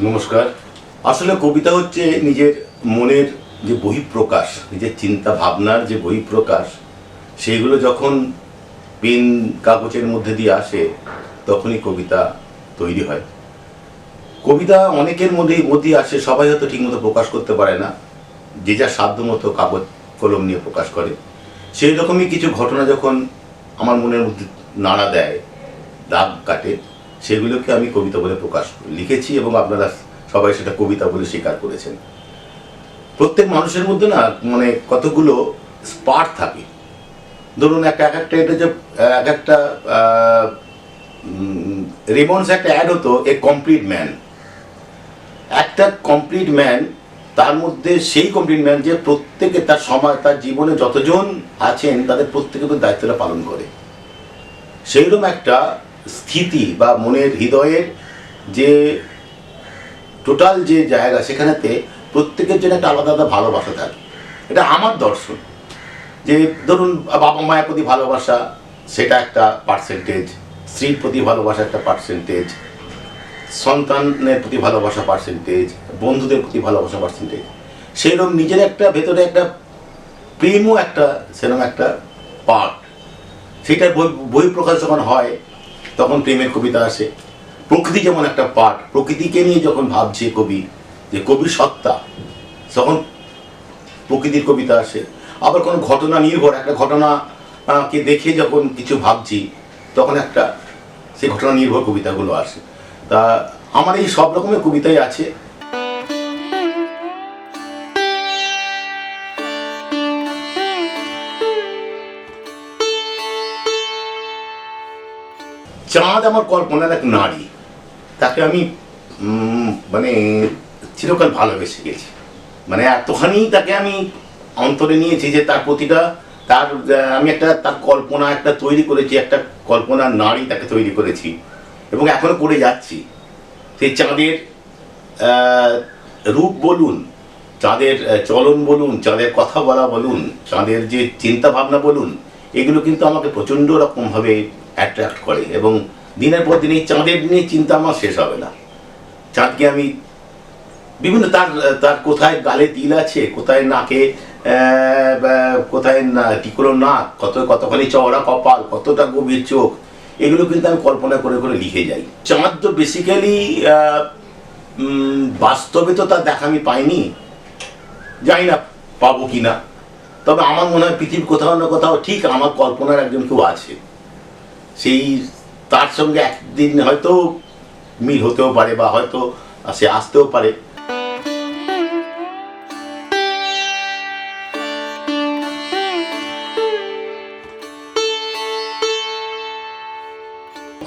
নমস্কার। আসলে কবিতা হচ্ছে নিজের মনের যে বহিঃপ্রকাশ, নিজের চিন্তা ভাবনার যে বহিঃপ্রকাশ, সেইগুলো যখন পেন কাগজের মধ্যে দিয়ে আসে তখনই কবিতা তৈরি হয়। কবিতা অনেকের মধ্যেই আসে, সবাই হয়তো ঠিকমতো প্রকাশ করতে পারে না, যে যার সাধ্য মতো কাগজ কলম নিয়ে প্রকাশ করে। সেই রকমই কিছু ঘটনা যখন আমার মনের মধ্যে নাড়া দেয়, দাগ কাটে, সেগুলোকে আমি কবিতা বলে লিখেছি এবং আপনারা সবাই সেটা কবিতা বলে স্বীকার করেছেন। প্রত্যেক মানুষের মধ্যে না কতগুলো স্পার্ক থাকে। ধরুন একটা এটা যে একটা রেমন্ডস একটা অ্যাড হতো, এ কমপ্লিট ম্যান। একটা কমপ্লিট ম্যান, তার মধ্যে সেই কমপ্লিট ম্যান যে প্রত্যেকে তার তার জীবনে যতজন আছেন তাদের প্রত্যেকের দায়িত্বটা পালন করে। সেইরকম একটা স্থিতি বা মনের হৃদয়ের যে টোটাল যে জায়গা, সেখানেতে প্রত্যেকের জন্য একটা আলাদা আলাদা ভালোবাসা থাকে। এটা আমার দর্শন। যে ধরুন বাবা মায়ের প্রতি ভালোবাসা, সেটা একটা পার্সেন্টেজ, স্ত্রীর প্রতি ভালোবাসা একটা পার্সেন্টেজ, সন্তানের প্রতি ভালোবাসা পার্সেন্টেজ, বন্ধুদের প্রতি ভালোবাসা পার্সেন্টেজ। সেরকম নিজের একটা ভেতরে একটা প্রেমও একটা সেরকম একটা পার্ট। সেটার বহিঃপ্রকাশ যখন হয় তখন প্রেমের কবিতা আসে। প্রকৃতি যেমন একটা পার্ট, প্রকৃতিকে নিয়ে যখন ভাবছে কবি, যে কবির সত্তা, তখন প্রকৃতির কবিতা আসে। আবার কোনো ঘটনা নির্ভর একটা ঘটনাকে দেখে যখন কিছু ভাবছি, তখন একটা সেই ঘটনা নির্ভর কবিতাগুলো আসে। তা আমার এই সব রকমের কবিতাই আছে। চাঁদ আমার কল্পনার এক নারী, তাকে আমি চিরকাল ভালোবেসে গেছি। এতখানি তাকে আমি অন্তরে নিয়েছি যে তার প্রতিটা আমি তার কল্পনা একটা তৈরি করেছি, একটা কল্পনার নারী তাকে তৈরি করেছি এবং এখনো করে যাচ্ছি। সেই চাঁদের রূপ বলুন, চাঁদের চলন বলুন, চাঁদের কথা বলা বলুন, চাঁদের যে চিন্তা ভাবনা বলুন, এগুলো কিন্তু আমাকে প্রচণ্ড রকমভাবে অ্যাট্রাক্ট করে এবং দিনের পর দিন এই চাঁদের নিয়ে চিন্তা আমার শেষ হবে না। চাঁদকে আমি বিভিন্ন তার কোথায় গালে তিল আছে, কোথায় নাকে, কোথায় টিকলো নাক, কতখানি চওড়া কপাল, কতটা গভীর চোখ, এগুলো কিন্তু আমি কল্পনা করে করে লিখে যাই। চাঁদ তো বেসিক্যালি বাস্তবে তো তার দেখা আমি পাইনি, জানি না পাবো কি না। তবে আমার মনে হয় পৃথিবীর কোথাও না কোথাও ঠিক আমার কল্পনার একজন কেউ আছে, সেই তার সঙ্গে একদিন হয়তো মিল হতেও পারে বা হয়তো সে আসতেও পারে।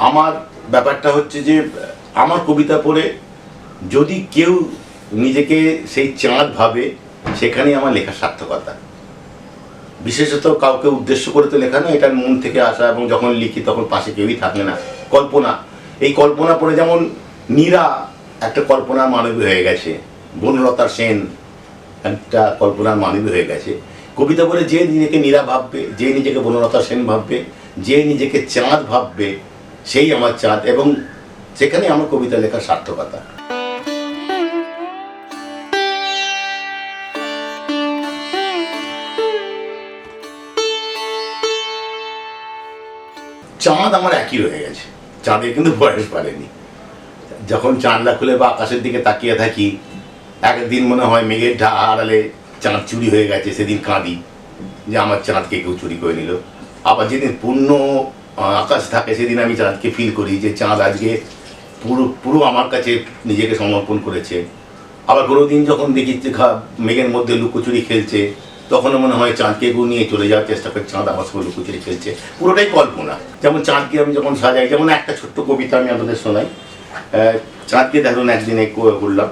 আমার ব্যাপারটা হচ্ছে যে আমার কবিতা পড়ে যদি কেউ নিজেকে সেই চাঁদ ভাবে, সেখানেই আমার লেখার সার্থকতা। বিশেষত কাউকে উদ্দেশ্য করে তো লেখা না, এটা মন থেকে আসা, এবং যখন লিখি তখন পাশে কেউই থাকে না। কল্পনা, এই কল্পনা পড়ে যেমন নীরা একটা কল্পনার মানবী হয়ে গেছে, বনলতা সেন একটা কল্পনার মানবী হয়ে গেছে। কবিতা বলে যে নিজেকে নীরা ভাববে, যে নিজেকে বনলতা সেন ভাববে, যে নিজেকে চাঁদ ভাববে, সেই আমার চাঁদ, এবং সেখানে আমার কবিতা লেখার সার্থকতা। চাঁদ আমার একই রয়ে গেছে, চাঁদের কিন্তু বয়স বাড়েনি। যখন জানলা খুলে বা আকাশের দিকে তাকিয়ে থাকি, একদিন মনে হয় মেঘের আড়ালে চাঁদ চুরি হয়ে গেছে, সেদিন কাঁদি যে আমার চাঁদকে কেউ চুরি করে নিল। আবার যেদিন পূর্ণ আকাশ থাকে, সেদিন আমি চাঁদকে ফিল করি যে চাঁদ আজকে পুরো আমার কাছে নিজেকে সমর্পণ করেছে। আবার কোনো দিন যখন দেখি মেঘের মধ্যে লুকোচুরি খেলছে, তখনও মনে হয় চাঁদকে কেউ নিয়ে চলে যাওয়ার চেষ্টা করে, চাঁদ আমার সঙ্গে লুকোচুরি খেলছে। পুরোটাই কল্পনা। যেমন চাঁদকে আমি যখন সাজাই, যেমন একটা ছোট্ট কবিতা আমি আপনাদের শোনাই। চাঁদকে ধরুন একদিনে বললাম,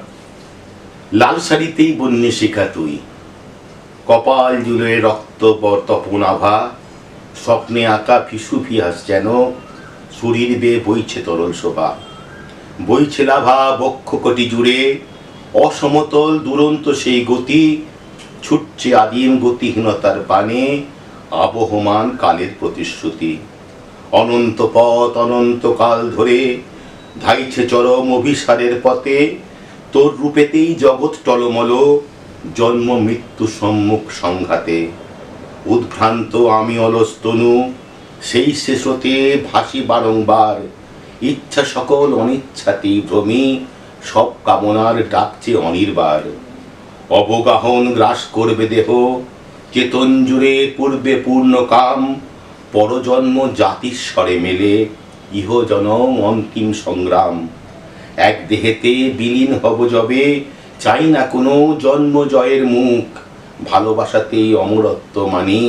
লাল শাড়িতেই বন্যে শিখা তুই, কপাল জুড়ে রক্ত তপন আভা, স্বপ্নে আঁকা ফিসু ফিয়াস যেন, শরীর বেয়ে বইছে তরল শোভা, বইছে লাভা বক্ষ কোটি জুড়ে, অসমতল দুরন্ত সেই গতি, ছুটছে আদিম গতিহীনতার পানে, আবহমান কালের প্রতিশ্রুতি, অনন্ত পথ অনন্তকাল ধরে ধাইছে চরম অভিসারের পথে, তোর রূপেতেই জগৎ টলমল, জন্ম মৃত্যু সম্মুখ সংঘাতে। উদ্ভ্রান্ত আমি অলস তনু, সেই শেষতে ভাসি বারংবার। ইচ্ছা সকল অনিচ্ছাতেই ভ্রমি, সব কামনার ডাকছে অনির্বার। অবগাহন গ্রাস করবে দেহ, চেতন জুড়ে পূর্বে পূর্ণ কাম। পরজন্ম জাতিস্বরে মেলে, ইহ জনম অন্তিম সংগ্রাম। এক দেহেতে বিলীন হব যবে, চাই না কোনো জন্ম জয়ের মুখ। ভালোবাসাতেই অমরত্ব মানি,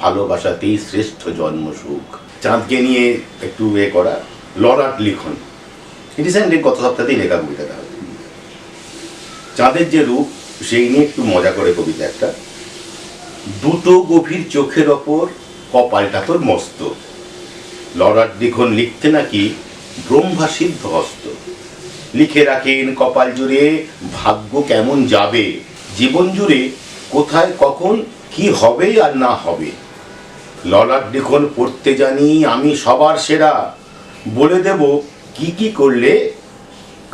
ভালোবাসাতেই শ্রেষ্ঠ জন্ম সুখ। চাঁদকে নিয়ে একটু করা লরাট লিখন, রিসেন্টলি গত সপ্তাহেই লেখা কবিতাটা। চাঁদের যে রূপ সেই নিয়ে একটু মজা করে কবিতা একটা। দুটো গভীর চোখের ওপর কপালটা তোর মস্ত, লরাট লিখন লিখতে নাকি ব্রহ্মা সিদ্ধ হস্ত। লিখে রাখেন কপাল জুড়ে ভাগ্য কেমন যাবে, জীবন জুড়ে কোথায় কখন কি হবে আর না হবে। ললাট লিখন পড়তে জানি আমি সবার সেরা, বলে দেব কি কি করলে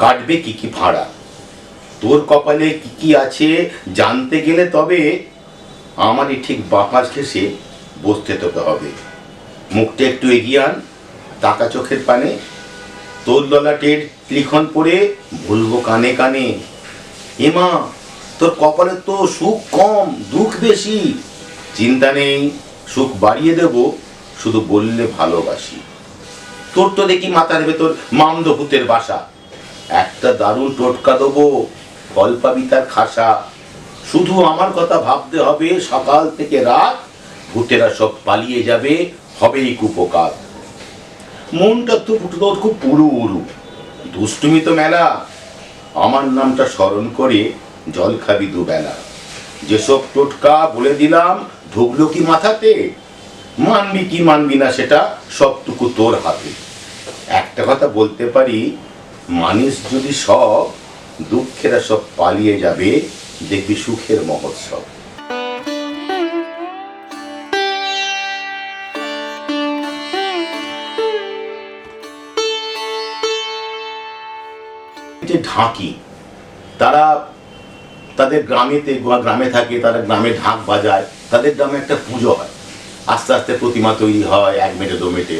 কাটবে কি কি ভাড়া। তোর কপালে কি কি আছে জানতে গেলে তবে, আমারই ঠিক বাপাস ঘেসে বসতে তোকে হবে। মুখটা একটু এগিয়ে আন, তাকা চোখের পানে। তোর ললাটের লিখন পড়ে বলবো কানে কানে, এমা তোর কপালে তো সুখ কম দুঃখ বেশি। চিন্তা নেই, সুখ বাড়িয়ে দেব, শুধু বললে ভালোবাসি। তোর তো দেখি মাথার ভেতর মামদ ভূতের বাসা, একটা দারুণ টোটকা দেবো, ফল পাবি তার খাসা। শুধু আমার কথা ভাবতে হবে সকাল থেকে রাত, ভূতেরা সব পালিয়ে যাবে, হবেই কুপকার। মনটা তো তোর খুব পুরু উরু, দুষ্টুমি তো মেলা। আমার নামটা স্মরণ করে জল খাবি দুবেলা। যেসব টোটকা বলে দিলাম ঢুকলো কি মাথাতে, মানবি কি মানবি না সেটা সবটুকু তোর হাতে। একটা কথা বলতে পারি, মানুষ যদি সব, দুঃখেরা সব পালিয়ে যাবে, দেখবি সুখের মহোৎসব। যে ঢাকি, তারা তাদের গ্রামে থাকে, তারা গ্রামে ঢাক বাজায়, তাদের গ্রামে একটা পুজো হয়, আস্তে আস্তে প্রতিমা তৈরি হয় 1 মেটে 2 মেটে।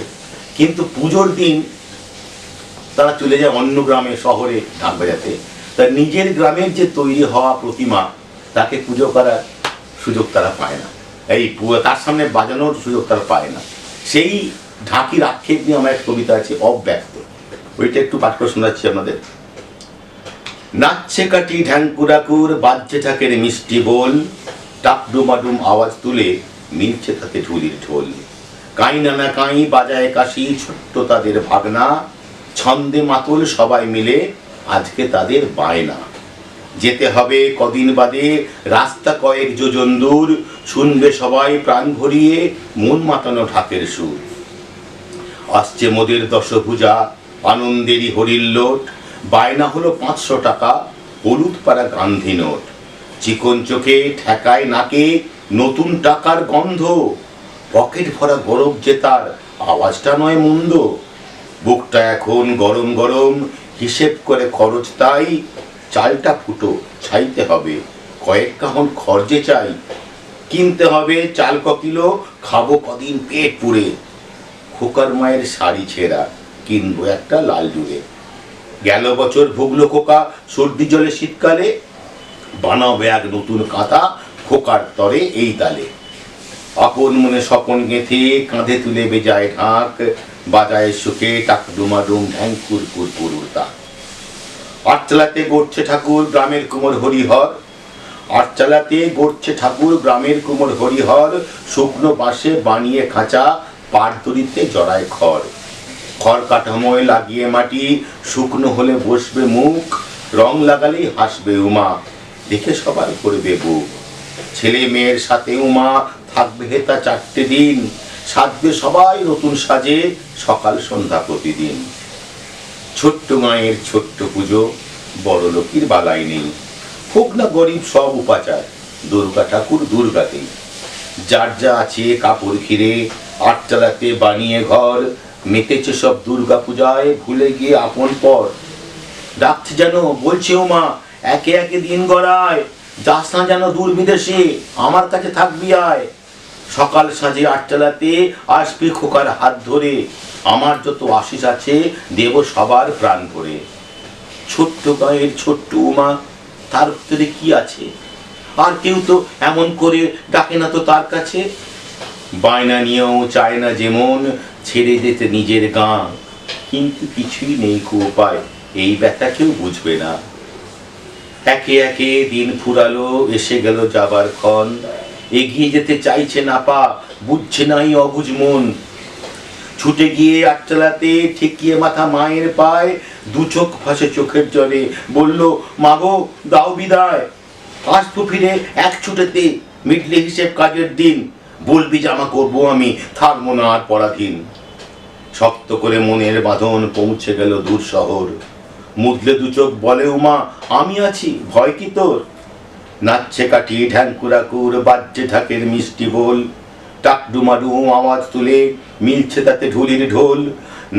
কিন্তু পুজোর দিন তারা চলে যায় অন্য গ্রামে শহরে ঢাক বাজাতে। তার নিজের গ্রামের যে তৈরি হওয়া প্রতিমা, তাকে পুজো করার সুযোগ তারা পায় না, এই তার সামনে বাজানোর সুযোগ তারা পায় না। সেই ঢাকির আক্ষেপ নিয়ে আমার এক কবিতা আছে অব্যক্ত, ওইটা একটু পাঠ করে শোনাচ্ছি আপনাদের। নাচছে কাটি ঢ্যাঙ্কুরাকুর, বাজছে ঢাকের মিষ্টি বোল, টাকডুমাডুম আওয়াজ তুলে মিলছে তাতে ঢুলির ঢোল। কাই নানা কাই বাজায় কাশি, ছোট্ট তাদের ভাগনা, ছন্দে মাতুল সবাই মিলে আজকে তাদের বায়না। যেতে হবে কদিন বাদে রাস্তা কয়েক যোজন দূর, শুনবে সবাই প্রাণ ভরিয়ে মন মাতানো ঢাকের সুর। আসছে মোদের দশভুজা, আনন্দেরই হরিল্লোট, বায়না হলো 500 টাকা, হলুদ পাড়া গান্ধী নোট। চিকন চোখে ঠেকায় নাকে নতুন টাকার গন্ধ, পকেট ভরা গরব যে তার, আওয়াজটা নয় মন্দ। বুকটা এখন গরম গরম, হিসেব করে খরচ তাই, চালটা ফুটো ছাইতে হবে, কয়েক কাহন খরচে চাই। কিনতে হবে চাল ক কিলো, খাবো কদিন পেট পুড়ে। খোকার মায়ের শাড়ি ছেঁড়া, কিনবো একটা লাল জুড়ে। গেল বছর ভুগলো খোকা সর্দি জলে শীতকালে, বানাবে এক নতুন কাঁথা খোকার তরে এই তালে। আপন মনে স্বপন গেঁথে কাঁধে তুলে বেজায় ঢাক, বাজায় সুখে টাকডুমাডুম ঢ্যাঙ্কুর কুরকুর তাক। আটচালাতে গড়ছে ঠাকুর গ্রামের কুমোর হরিহর, আটচালাতে গড়ছে ঠাকুর গ্রামের কুমোর হরিহর। শুকনো বাঁশে বানিয়ে খাঁচা, পাড়দড়িতে জড়ায় খড়। খড় কাঠামোয় লাগিয়ে মাটি, শুকনো হলে বসবে মুখ, রং লাগালেই হাসবে উমা, দেখে সবার করবে বুক। ছেলে মেয়ের সাথে উমা থাকবে হেতা 4টে দিন, সাজবে সবাই নতুন সাজে সকাল সন্ধ্যা প্রতিদিন। ছোট্ট মায়ের ছোট্ট পুজো, বড় লোকের বালাই নেই, হোক না গরিব সব উপাচার, দুর্গা ঠাকুর দুর্গাতেই। যার যা আছে কাপড় ঘিরে, আটচালাতে বানিয়ে ঘর, মেতেছে সব দুর্গা পূজায় ভুলে গিয়ে আপন পর। ডাকছে যেন বলছে ওমা একে একে দিন গড়ায়, যাস না যেন দূর বিদেশে, আমার কাছে থাকবি আয়। সকাল সাঁঝে আটচালাতে আসবি খোকার হাত ধরে, আমার যত আশিস আছে দেব সবার প্রাণ ভরে। ছোট্ট গায়ের ছোট্ট উমা, তার ভিতরে কি আছে? আর কেউ তো এমন করে ডাকে না তো তার কাছে। বায়না নিয়েও চায় না যেমন ছেড়ে যেতে নিজের গাঁ, কিন্তু কিছুই নেই কো উপায়, এই ব্যথা কেউ বুঝবে না। একে একে দিন ফুরালো, এসে গেল যাবার ক্ষণ, এগিয়ে যেতে চাইছে না পা, বুঝছে নাই অবুঝ মন। ছুটে গিয়ে আটচালাতে ঠেকিয়ে মাথা মায়ের পায়, দু চোখ ভাসে চোখের জলে, বলল মাগো দাও বিদায়। আসবো ফিরে এক ছুটেতে, মিটলে হিসেব কাজের দিন, বলবি জামা করবো আমি, থাকবো না আর পরাধীন। শক্ত করে মনের বাঁধন পৌঁছে গেল দূর শহর, মুদলে দু চোখ বলে উমা আমি আছি, ভয় কি তোর? নাচছে কাটি ঢ্যাঙ্কুরাকুর, বাজছে ঢাকের মিষ্টি বল, টাকডুমাডুম আওয়াজ তুলে মিলছে তাতে ঢুলির ঢোল।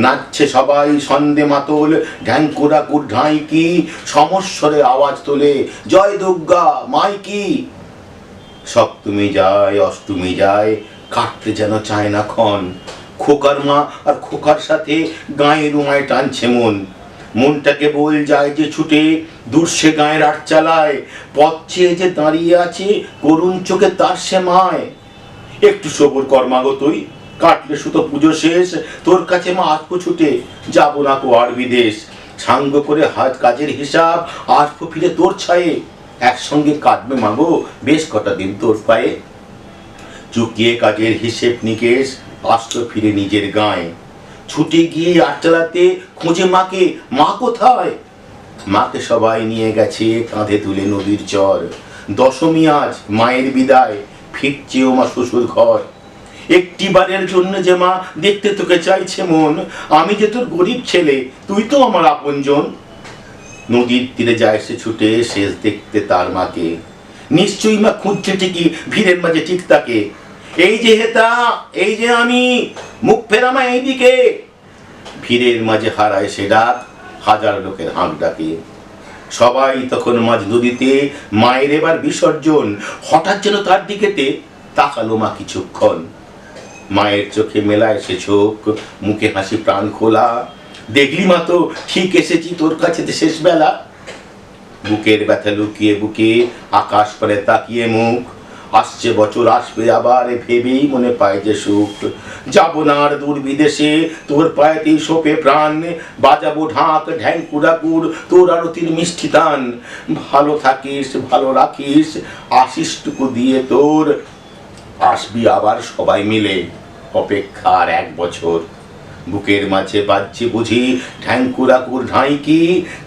নাচছে সবাই সন্দে মাতল, ঢ্যাঙ্কুরাকুর ঢাইকি সমস্বরে আওয়াজ তোলে, জয় দুর্গা মাইকি। সপ্তমী যায় অষ্টমী যায়, কাটতে যেন চায় না ক্ষণ, খোকার মা আর খোকার সাথে গাঁয়ের উমায় টানছে মন। মনটাকে বল যায় যে ছুটে দূর সে গায়ের আট চালায়, পথ চেয়ে যে দাঁড়িয়ে আছে করুণ চোখে তার সে মায়। একটু সবর কর্মাগো তুই, কাটলে সুতো পুজো শেষ, তোর কাছে মা আসবো ছুটে, যাবো না কো আর বিদেশ। সাঙ্গ করে হাত কাজের হিসাব, আসবো ফিরে তোর ছায়ে, একসঙ্গে কাটবে মাগো বেশ কটা দিন তোর পায়ে। চুকিয়ে কাজের হিসেব নিকেশ, আসলো ফিরে নিজের গায়ে। ছুটে গিয়ে আটচালাতে খুঁজে মাকে, মা কোথায়? মাকে সবাই নিয়ে গেছে কাঁধে তুলে নদীর চর। দশমী আজ মায়ের বিদায়, ফিরছে ও মা শ্বশুর ঘর। একটি বারের জন্য যে মা দেখতে তোকে চাইছে মন, আমি যে তোর গরিব ছেলে, তুই তো আমার আপনজন। নদীর তীরে যায় সে ছুটে শেষ দেখতে তার মাকে, নিশ্চয়ই মা খুঁজছে ঠিকই ভিড়ের মাঝে ঠিক তাকে। এই যে হেতা, এই যে আমি, মুখ ফেরামা এইদিকে। ভিড়ের মাঝে হারায় সে ডাক, হাজার লোকের হাঁক ডাকে। সবাই তখন মাঝ নদীতে, মায়ের এবার বিসর্জন। হঠাৎ যেন তার দিকেতে তাকালো মা কিছুক্ষণ, মায়ের চোখে মেলায় সে চোখ, মুখে হাসি প্রাণ খোলা। দেখলি মা তো ঠিক এসেছি তোর কাছে শেষ বেলা। বুকের ব্যথা লুকিয়ে বুকে, আকাশ পানে তাকিয়ে মুখ, আসছে বছর আসবে আবার ভেবেই মনে পায় যে সুখ। যাবো না আর দূর বিদেশে, তোর পায়েতেই সোপে প্রাণ, বাজাবো ঢাক ঢ্যাঙ্কুরাকুর তোর আরতির মিষ্টি তান। ভালো থাকিস ভালো রাখিস, আশিসটুকু দিয়ে তোর, আসবি আবার সবাই মিলে, অপেক্ষার এক বছর। বুকের মাঝে বাজছে বুঝি ঢ্যাঙ্কুরাকুর ঢাইকি,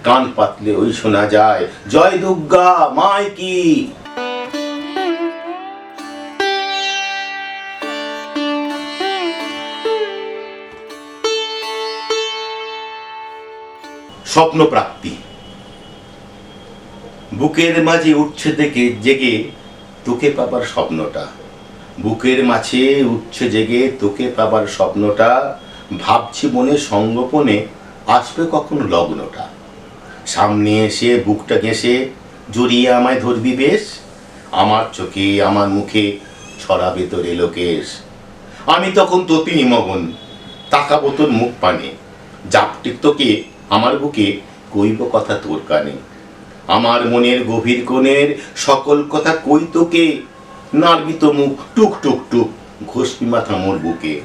কান পাতলে ওই শোনা যায় জয় দুর্গা মাইকি। স্বপ্ন প্রাপ্তি। বুকের মাঝে উঠছে থেকে জেগে তোকে পাবার স্বপ্নটা, বুকের মাঝে উঠছে জেগে তোকে পাবার স্বপ্নটা, ভাবছি মনে সঙ্গোপনে আসবে কখন লগ্নটা। সামনে এসে বুকটা ঘেঁষে জড়িয়ে আমায় ধরবি বেশ, আমার চোখে আমার মুখে ছড়াবে তোর এলোকেশ। আমি তখন ততিনি মগন, তাকাবো তোর মুখ পানে, জাপটিক তোকে আমার বুকে কইব কথা তোর কানে। আমার মনের গভীর কোণের সকল কথা কই তোকে, নাড়বি তো মুখ টুক টুক টুক, ঘষবি মাথা মোর বুকে।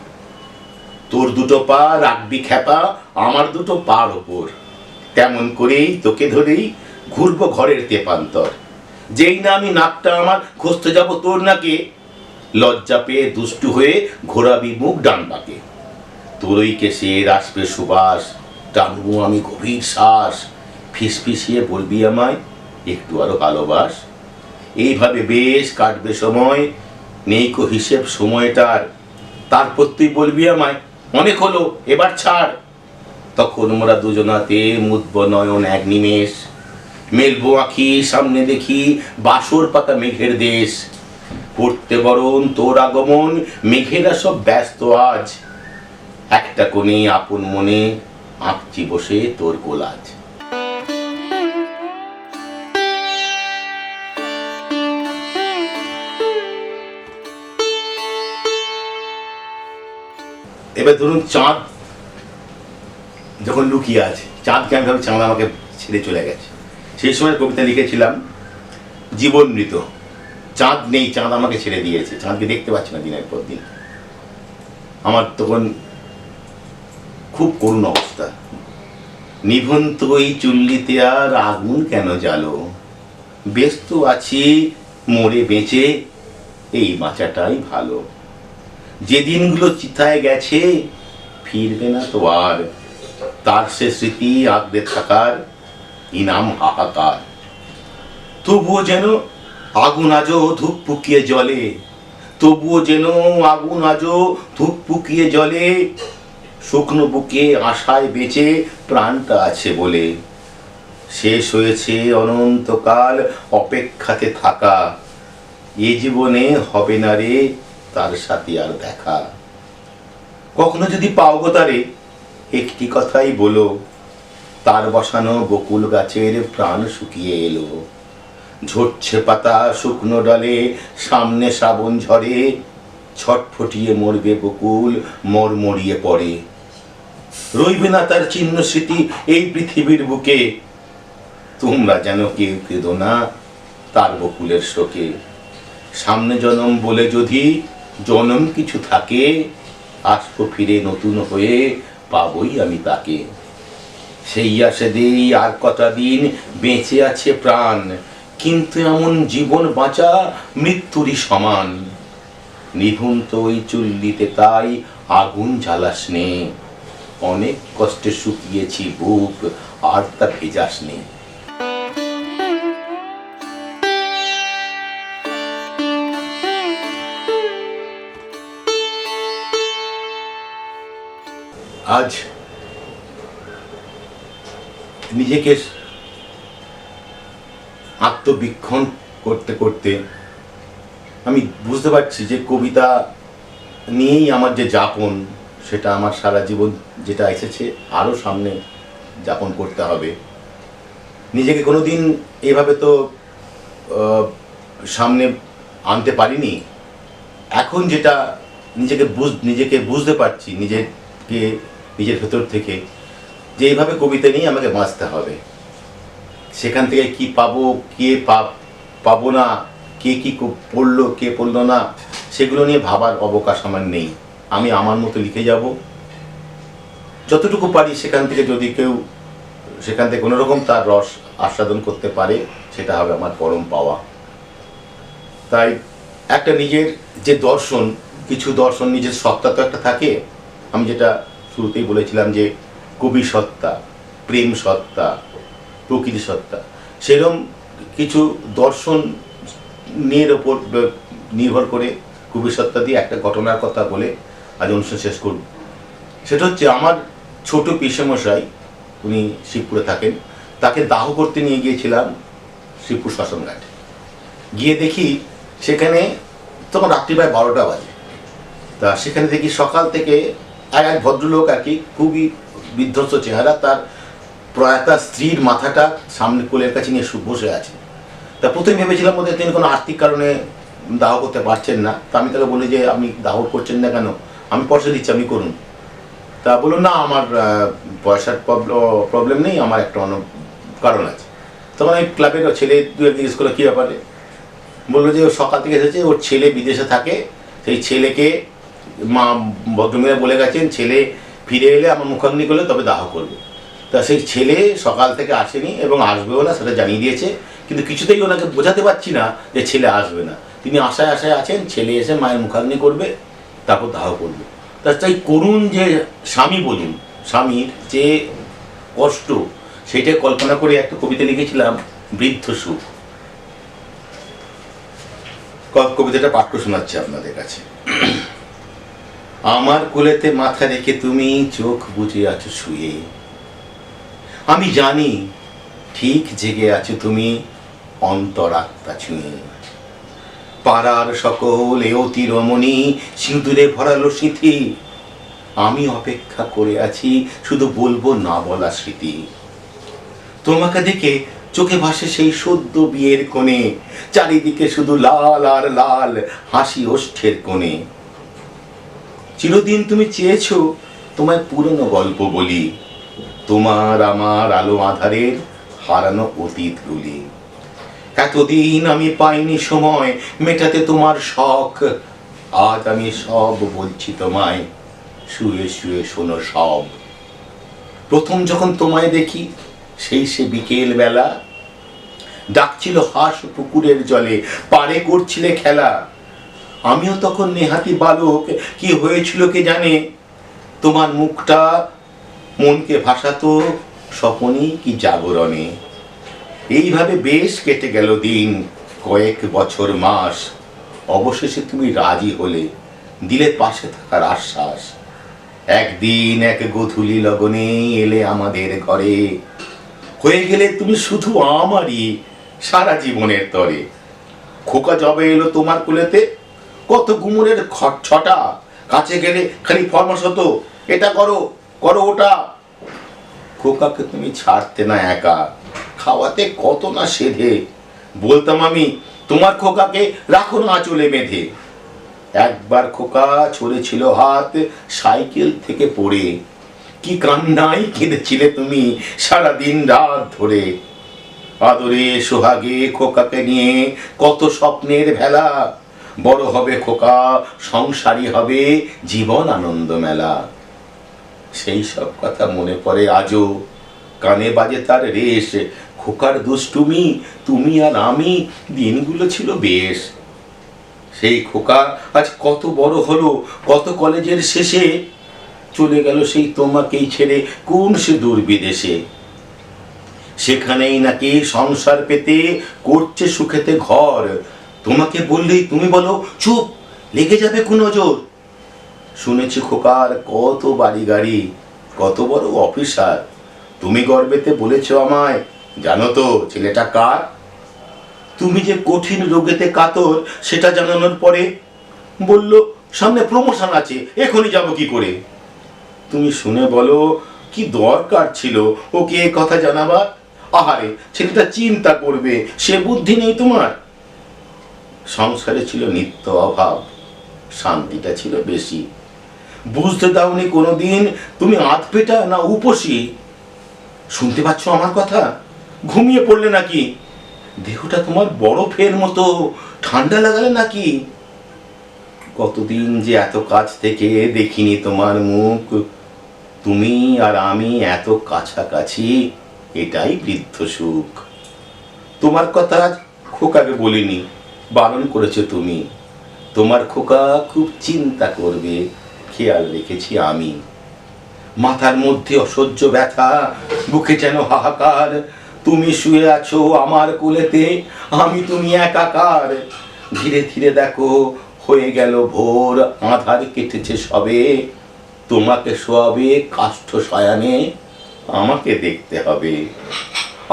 তোর দুটো পা রাখবি খ্যাপা আমার দুটো পার ওপর, তেমন করেই তোকে ধরেই ঘুরবো ঘরের তেপান্তর। যেই না আমি নাকটা আমার ঘষতে যাব তোর নাকে, লজ্জা পেয়ে দুষ্টু হয়ে ঘোরাবি মুখ ডান বাঁকে। তোরই কেশে আসবে সুবাস, টানবো আমি গভীর শ্বাস, ফিসফিসিয়ে বলবি আমায় একটু আরো ভালোবাস। এইভাবে বেশ কাটবে সময়, নেই কো হিসেব সময়টার। তারপর তুই বলবি আমায় অনেক হলো এবার ছাড়। তখন মোরা দুজনাতে মুদব নয়ন এক নিমেষ, মেলবো আঁখি সামনে দেখি বাসর পাতা মেঘের দেশ। পড়তে বরণ তোর আগমন, মেঘেরা সব ব্যস্ত আজ, একটা কোণে আপন মনে আঁকছি বসে তোর কোলাজ। এবার ধরুন চাঁদ যখন লুকিয়ে আছে, চাঁদকে আমি ভাবি চাঁদ আমাকে ছেড়ে চলে গেছে, সেই সময় কবিতা লিখেছিলাম জীবন মৃত, চাঁদ নেই, চাঁদ আমাকে ছেড়ে দিয়েছে, চাঁদকে দেখতে পাচ্ছি না দিনের পর দিন। আমার তখন খুব করুণ অবস্থা। নিভন্ত ওই চুল্লিতে আর আগুন কেন জ্বালো, ব্যস্ত আছি মরে বেঁচে, এই বাঁচাটাই ভালো। যে দিনগুলো চিতায় গেছে ফিরবে না তো আর, তার সে স্মৃতি আঁকড়ে থাকার ইনাম হাহাকার। তবুও যেন আগুন আজও ধূপ পুকিয়ে জ্বলে, তবুও যেন আগুন আজও ধূপ পুকিয়ে জ্বলে, শুকনো বুকে আশায় বেঁচে প্রাণটা আছে বলে। শেষ হয়েছে অনন্তকাল অপেক্ষাতে থাকা, এ জীবনে হবে না রে তার সাথে আর দেখা। কখনো যদি পাও গো তারে একটি কথাই বলো, তার বসানো বকুল গাছের প্রাণ শুকিয়ে এলো। ঝরছে পাতা শুকনো ডালে, সামনে শ্রাবণ ঝরে, ছটফটিয়ে মরবে বকুল মরমরিয়ে পড়ে। রইবে না তার চিহ্ন স্মৃতি এই পৃথিবীর বুকে, তোমরা যেন কেউ কেঁদো না তার বকুলের শোকে। সামনে জনম বলে যদি জনম কিছু থাকে, আসবো ফিরে নতুন হয়ে, পাবই আমি তাকে। সেই আশে দেই আর কটা দিন বেঁচে আছে প্রাণ, কিন্তু এমন জীবন বাঁচা মৃত্যুরই সমান। নিভুন্ত ওই চুল্লিতে তাই আগুন জ্বালাস নে, অনেক কষ্টে শুকিয়েছি বুক আর তা ভেজাস নে। আজ নিজেকে আত্মবীক্ষণ করতে করতে আমি বুঝতে পারছি যে কবিতা নিয়েই আমার যে যাপন, সেটা আমার সারা জীবন যেটা এসেছে আরও সামনে যাপন করতে হবে। নিজেকে কোনোদিন এভাবে তো সামনে আনতে পারিনি। এখন যেটা নিজেকে বুঝতে পারছি, নিজের ভেতর থেকে, যে এইভাবে কবিতা নিয়ে আমাকে বাঁচতে হবে। সেখান থেকে কি পাবো, কে পাবো না, কে কি পড়লো কে পড়লো না, সেগুলো নিয়ে ভাবার অবকাশ আমার নেই। আমি আমার মতো লিখে যাব, যতটুকু পারি সেখান থেকে যদি কেউ সেখান থেকে কোনোরকম তার রস আস্বাদন করতে পারে, সেটা হবে আমার পরম পাওয়া। তাই একটা নিজের যে দর্শন, কিছু দর্শন, নিজের সত্তা তো একটা থাকে। আমি যেটা শুরুতেই বলেছিলাম যে কবি সত্তা, প্রেম সত্তা, প্রকৃতি সত্তা, সেরকম কিছু দর্শন ওপর নির্ভর করে কবি সত্তা দিয়ে একটা ঘটনার কথা বলে আজ অনুষ্ঠান শেষ করব। সেটা হচ্ছে আমার ছোট পিসেমশাই, উনি শিবপুরে থাকেন, তাকে দাহ করতে নিয়ে গিয়েছিলাম শিবপুর শ্মশানঘাটে। গিয়ে দেখি সেখানে তখন রাত্রি প্রায় 12টা বাজে। তা সেখানে দেখি সকাল থেকে এক ভদ্রলোক আর কি, খুবই বিধ্বস্ত চেহারা, তার প্রয়াতা স্ত্রীর মাথাটা সামনে কোলের কাছে নিয়ে বসে আছে। তা প্রথমে ভেবেছিলাম বোধহয় তিনি কোনো আর্থিক কারণে দাহ করতে পারছেন না। তা আমি তাকে বলি যে আপনি দাহ করছেন না কেন, আমি পয়সা দিচ্ছি, আপনি করুন। তা বলুন না, আমার পয়সার প্রবলেম নেই, আমার একটা অন্য কারণ আছে। তখন আমি ক্লাবের ছেলে দু একদিন জিজ্ঞেস করলো কী ব্যাপারে। বললো যে ওর সকাল থেকে এসেছে, ওর ছেলে বিদেশে থাকে, সেই ছেলেকে মা ভদ্রমহিলা বলে গেছেন ছেলে ফিরে এলে আমার মুখাগ্নি করলে তবে দাহ করবে। তা সেই ছেলে সকাল থেকে আসেনি এবং আসবেও না, সেটা জানিয়ে দিয়েছে। কিন্তু কিছুতেই ওনাকে বোঝাতে পারছি না যে ছেলে আসবে না। তিনি আশায় আছেন ছেলে এসে মায়ের মুখাগ্নি করবে, তারপর দাহ করবে। তাই করুণ যে স্বামী, বলুন স্বামীর যে কষ্ট, সেটা কল্পনা করে একটা কবিতা লিখেছিলাম, বৃদ্ধ সুখ। কবিতাটা পাঠ করে শোনাচ্ছি আপনাদের কাছে। আমার কোলেতে মাথা রেখে তুমি চোখ বুজে আছো শুয়ে, আমি জানি ঠিক জেগে আছো তুমি অন্তরাত্মা ছুঁয়ে। পাড়ার সকল অতি রমণী সিঁদুরে ভরালো স্মৃতি, আমি অপেক্ষা করে আছি শুধু বলবো না বলা স্মৃতি। তোমাকে দেখে চোখে ভাসে সেই সদ্য বিয়ের কোণে, চারিদিকে শুধু লাল আর লাল হাসি ওষ্ঠের কোণে। চিরদিন তুমি চেয়েছো তোমায় পুরনো গল্প বলি, তোমার আমার আলো আধারের হারানো অতীতগুলি। এতদিন আমি পাইনি সময় মেটাতে তোমার শখ, আজ আমি সব বলছি তোমায়, শুয়ে শুয়ে শোনো সব। প্রথম যখন তোমায় দেখি সেই সে বিকেল বেলা, ডাকছিল হাঁস পুকুরের জলে, পাড়ে করছিলে খেলা। আমিও তখন নেহাতি বালক, কি হয়েছিল কে জানে, তোমার মুখটা মনকে ভাসাতো স্বপনে কি জাগরণে। এইভাবে বেশ কেটে গেল দিন, কয়েক বছর মাস। অবশেষে তুমি রাজি হলে, দিলে পাশে থাকার আশ্বাস। একদিন এক গধূলি লগনে এলে আমাদের ঘরে, হয়ে গেলে তুমি শুধু আমারই সারা জীবনের তরে। খোকা জবে এলো তোমার কোলেতে, কত গুমরের ছটা, কাছে গেলে খালি ফরমাস হতো, এটা করো করো ওটা। খোকাকে তুমি ছাড়তে না একা, খাওয়াতে কত না সেধে। বলতাম আমি, তোমার খোকাকে রাখো না আঁচলে বেঁধে। একবার খোকা ছড়েছিল হাত সাইকেল থেকে পড়ে, কি কান্নাই কেঁদেছিলে তুমি সারাদিন রাত ধরে। আদরে সোহাগে খোকাকে নিয়ে কত স্বপ্নের ভেলা, বড় হবে খোকা, সংসারী হবে, জীবন আনন্দ মেলা। সেই সব কথা মনে পড়ে আজও, কানে বাজে তার রেশ। খোকার দুষ্টুমি, তুমি আর আমি, দিনগুলো ছিল বেশ। সেই খোকা আজ কত বড় হলো, কত কলেজের শেষে, চলে গেল সেই তোমাকেই ছেড়ে কোন সে দূর বিদেশে। সেখানেই নাকি সংসার পেতে করছে সুখেতে ঘর। তোমাকে বললেই তুমি বলো চুপ, লেগে যাবে কোন নজর। শুনেছি খোকার কত বাড়ি গাড়ি, কত বড় অফিসার। তুমি গর্বেতে বলেছ আমায়, জানো তো ছেলেটা কার। তুমি যে কঠিন রোগেতে কাতর সেটা জানানোর পরে বলল, সামনে প্রমোশন আছে, এখনই যাব কি করে। তুমি শুনে বলো, কি দরকার ছিল ওকে এ কথা জানাবার। আহারে, ছেলেটা চিন্তা করবে সে বুদ্ধি নেই তোমার। সংসারে ছিল নিত্য অভাব, শান্তিটা ছিল বেশি। বুঝতে দাওনি কোনোদিন তুমি আধপেটা না উপসী। শুনতে পাচ্ছ আমার কথা, ঘুমিয়ে পড়লে নাকি। দেহটা তোমার বরফের মতো, ঠান্ডা লাগালে নাকি। কতদিন যে এত কাছ থেকে দেখিনি তোমার মুখ, তুমি আর আমি এত কাছাকাছি, এটাই বৃদ্ধ সুখ। তোমার কথা খোকাকে বলিনি, বারণ করেছো তুমি। তোমার খোকা খুব চিন্তা করবে, খেয়াল রেখেছি আমি। মাথার মধ্যে অসহ্য ব্যথা, বুকে যেন হাহাকার। তুমি শুয়ে আছো আমার কোলেতে, আমি তুমি একাকার। ধীরে ধীরে দেখো হয়ে গেল ভোর, আঁধার কেটেছে সবে। তোমাকে শোয়াবে কাষ্ঠ শয়ানে, আমাকে দেখতে হবে।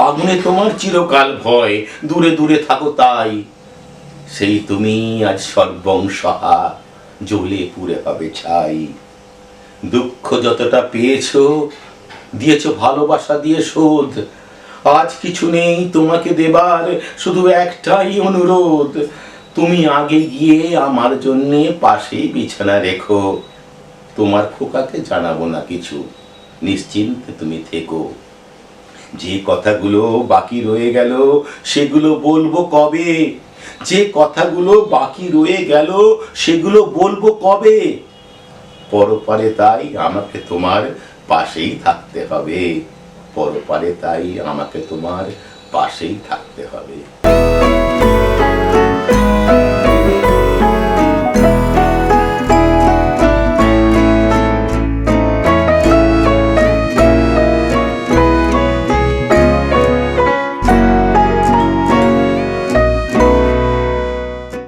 আগুনে তোমার চিরকাল ভয়, দূরে দূরে থাকো তাই। সেই তুমি আজ সর্বংসহা, জ্বলে পুড়ে হবে ছাই। দুঃখ যতটা পেয়েছো, দিয়েছো ভালোবাসা দিয়ে শোধ। আজ কিছু নেই তোমাকে দেবার, শুধু একটাই অনুরোধ। তুমি আগে গিয়ে আমার জন্যে পাশেই বিছানা রেখো। তোমার খোকাকে জানাবো না কিছু, নিশ্চিন্তে তুমি থেকো। যে কথাগুলো বাকি রয়ে গেল সেগুলো বলবো কবে। যে কথাগুলো বাকি রয়ে গেল সেগুলো বলবো কবে। পরপারে তাই আমাকে তোমার পাশেই থাকতে হবে, পরপারে তাই আমাকে তোমার পাশেই থাকতে হবে।